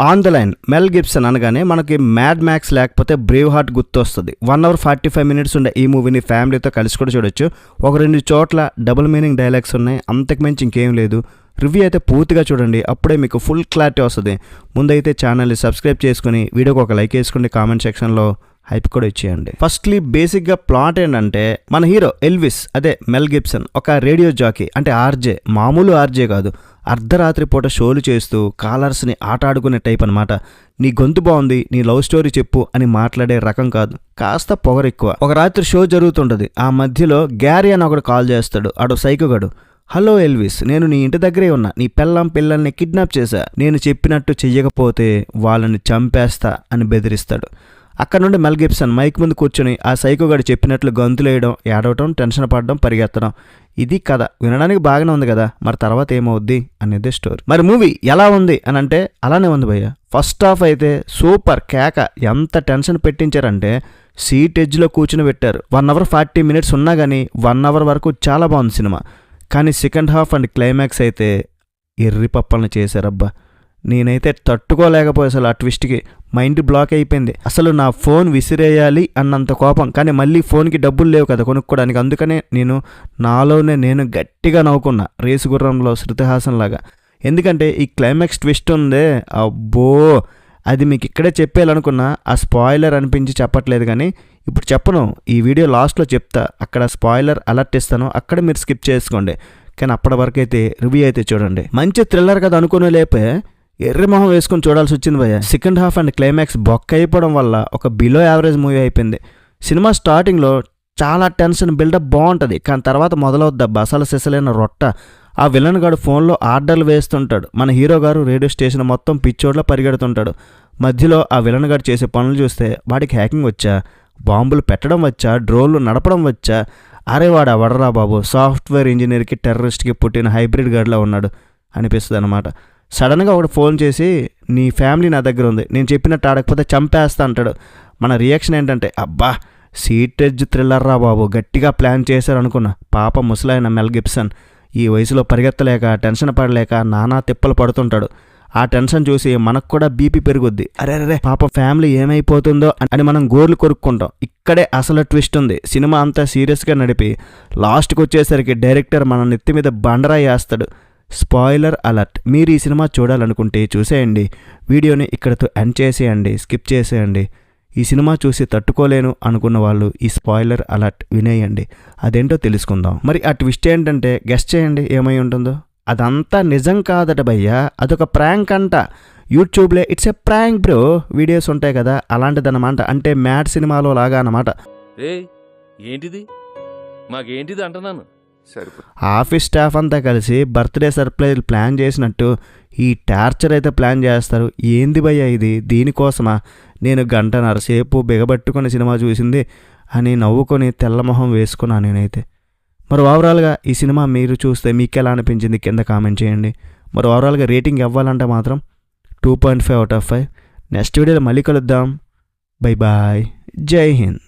On the line మెల్ Gibson అనగానే మనకి mad max లేకపోతే బ్రేవ్ హార్ట్ గుర్తొస్తుంది. 1 hour 45 minutes ఉండే ఈ మూవీని ఫ్యామిలీతో కలిసి కూడా చూడొచ్చు. ఒక 2 చోట్ల డబుల్ మీనింగ్ డైలాగ్స్ ఉన్నాయి, అంతకు మించి ఇంకేం లేదు. రివ్యూ అయితే పూర్తిగా చూడండి, అప్పుడే మీకు ఫుల్ క్లారిటీ వస్తుంది. ముందైతే ఛానల్ని సబ్స్క్రైబ్ చేసుకుని వీడియోకి ఒక లైక్ వేసుకోండి, కామెంట్ సెక్షన్లో హైప్ కూడా ఇచ్చేయండి. ఫస్ట్లీ బేసిక్గా ప్లాట్ ఏంటంటే మన హీరో ఎల్విస్ అదే మెల్ గిబ్సన్ ఒక రేడియో జాకీ, అంటే ఆర్జే, మామూలు ఆర్జే కాదు, అర్ధరాత్రి పూట షోలు చేస్తూ కాలర్స్ని ఆట ఆడుకునే టైప్ అనమాట. నీ గొంతు బాగుంది, నీ లవ్ స్టోరీ చెప్పు అని మాట్లాడే రకం కాదు, కాస్త పొగరు ఎక్కువ. ఒక రాత్రి షో జరుగుతుంటుంది, ఆ మధ్యలో గ్యారీ అని ఒకడు కాల్ చేస్తాడు. ఆడు సైకోగాడు. హలో ఎల్విస్, నేను నీ ఇంటి దగ్గరే ఉన్నా, నీ పిల్లల్ని కిడ్నాప్ చేశా, నేను చెప్పినట్టు చెయ్యకపోతే వాళ్ళని చంపేస్తా అని బెదిరిస్తాడు. అక్కడ నుండి మెల్ గిబ్సన్ మైక్ ముందు కూర్చొని ఆ సైకోగాడు చెప్పినట్లు గంతులేయడం, ఏడవటం, టెన్షన్ పడడం, పరిగెత్తడం. ఇది కథ. వినడానికి బాగానే ఉంది కదా, మరి తర్వాత ఏమవుద్ది అనేది స్టోరీ. మరి మూవీ ఎలా ఉంది అని అంటే అలానే ఉంది భయ్య. ఫస్ట్ హాఫ్ అయితే సూపర్ కేక. ఎంత టెన్షన్ పెట్టించారంటే సీట్ ఎడ్జ్లో కూర్చుని పెట్టారు. 1 hour 40 minutes ఉన్నా కానీ 1 hour వరకు చాలా బాగుంది సినిమా. కానీ సెకండ్ హాఫ్ అండ్ క్లైమాక్స్ అయితే ఎర్రి పప్పల్ని చేశారబ్బా. నేనైతే తట్టుకోలేకపోయా అసలు. ఆ ట్విస్ట్కి మైండ్ బ్లాక్ అయిపోయింది. అసలు నా ఫోన్ విసిరేయాలి అన్నంత కోపం. కానీ మళ్ళీ ఫోన్కి డబ్బులు లేవు కదా కొనుక్కోవడానికి. అందుకనే నాలోనే నేను గట్టిగా నవ్వుకున్నా, రేసు గుర్రంలో శృతిహాసన్ లాగా. ఎందుకంటే ఈ క్లైమాక్స్ ట్విస్ట్ ఉందే, అబ్బో, అది మీకు ఇక్కడే చెప్పేయాలనుకున్నా, ఆ స్పాయిలర్ అనిపించి చెప్పట్లేదు. కానీ ఇప్పుడు చెప్పను, ఈ వీడియో లాస్ట్లో చెప్తా. అక్కడ స్పాయిలర్ అలర్ట్ ఇస్తాను, అక్కడ మీరు స్కిప్ చేసుకోండి. కానీ అప్పటి వరకు అయితే రివ్యూ అయితే చూడండి. మంచి థ్రిల్లర్ కదా అనుకునే లేపే ఎర్రి మొహం వేసుకొని చూడాల్సి వచ్చింది భయ్య. సెకండ్ హాఫ్ అండ్ క్లైమాక్స్ బొక్క అయిపోవడం వల్ల ఒక బిలో యావరేజ్ మూవీ అయిపోయింది. సినిమా స్టార్టింగ్లో చాలా టెన్షన్ బిల్డప్ బాగుంటుంది, కానీ తర్వాత మొదలవుద్ది అసలు సిసలైన రొట్ట. ఆ విలన్ గారు ఫోన్లో ఆర్డర్లు వేస్తుంటాడు, మన హీరో గారు రేడియో స్టేషన్ మొత్తం పిచ్చోడ్లో పరిగెడుతుంటాడు. మధ్యలో ఆ విలన్ గారు చేసే పనులు చూస్తే వాడికి హ్యాకింగ్ వచ్చా, బాంబులు పెట్టడం వచ్చా, డ్రోన్లు నడపడం వచ్చా. అరే వాడు అవడరా బాబు, సాఫ్ట్వేర్ ఇంజనీర్కి టెర్రరిస్ట్కి పుట్టిన హైబ్రిడ్ గార్డ్లా ఉన్నాడు అనిపిస్తుంది అనమాట. సడన్గా ఒకటి ఫోన్ చేసి నీ ఫ్యామిలీ నా దగ్గర ఉంది, నేను చెప్పినట్టు ఆడకపోతే చంపేస్తా అంటాడు. మన రియాక్షన్ ఏంటంటే అబ్బా సీట్ ఎడ్జ్ థ్రిల్లర్ రా బాబు, గట్టిగా ప్లాన్ చేశారు అనుకున్నా. పాప ముసలాయన మెల్ గిబ్సన్ ఈ వయసులో పరిగెత్తలేక, టెన్షన్ పడలేక నానా తిప్పలు పడుతుంటాడు. ఆ టెన్షన్ చూసి మనకు కూడా బీపీ పెరుగుద్ది. అరే పాప ఫ్యామిలీ ఏమైపోతుందో అని మనం గోర్లు కొరుక్కుంటాం. ఇక్కడే అసలు ట్విస్ట్ ఉంది. సినిమా అంతా సీరియస్గా నడిపి లాస్ట్కి వచ్చేసరికి డైరెక్టర్ మన నెత్తి మీద బండరాయి వేస్తాడు. Spoiler alert. మీరు ఈ సినిమా చూడాలనుకుంటే చూసేయండి, వీడియోని ఇక్కడతో ఎండ్ చేసేయండి, స్కిప్ చేసేయండి. ఈ సినిమా చూసి తట్టుకోలేను అనుకున్న వాళ్ళు ఈ స్పాయిలర్ అలర్ట్ వినేయండి, అదేంటో తెలుసుకుందాం. మరి ఆ ట్విస్ట్ ఏంటంటే గెస్ చేయండి ఏమై ఉంటుందో. అదంతా నిజం కాదట భయ్యా, అదొక ప్రాంక్ అంట. యూట్యూబ్లో it's a prank bro videos ఉంటాయి కదా, అలాంటిదన్నమాట. అంటే మ్యాడ్ సినిమాలో లాగా అన్నమాట. ఏంటిది మాకేంటిది అంటున్నాను. ఆఫీస్ స్టాఫ్ అంతా కలిసి బర్త్డే సర్ప్రైజ్ ప్లాన్ చేసినట్టు ఈ టార్చర్ అయితే ప్లాన్ చేస్తారు. ఏంది భయ్యా ఇది, దీనికోసమా నేను 1.5 సేపు బిగబట్టుకుని సినిమా చూసింది అని నవ్వుకొని తెల్లమొహం వేసుకున్నా నేనైతే. మరి ఓవరాల్గా ఈ సినిమా మీరు చూస్తే మీకు ఎలా అనిపించింది కింద కామెంట్ చేయండి. మరి ఓవరాల్గా రేటింగ్ ఇవ్వాలంటే మాత్రం 2.5 out of 5. నెక్స్ట్ వీడియోలో మళ్ళీ కలుద్దాం. బై బాయ్, జై హింద్.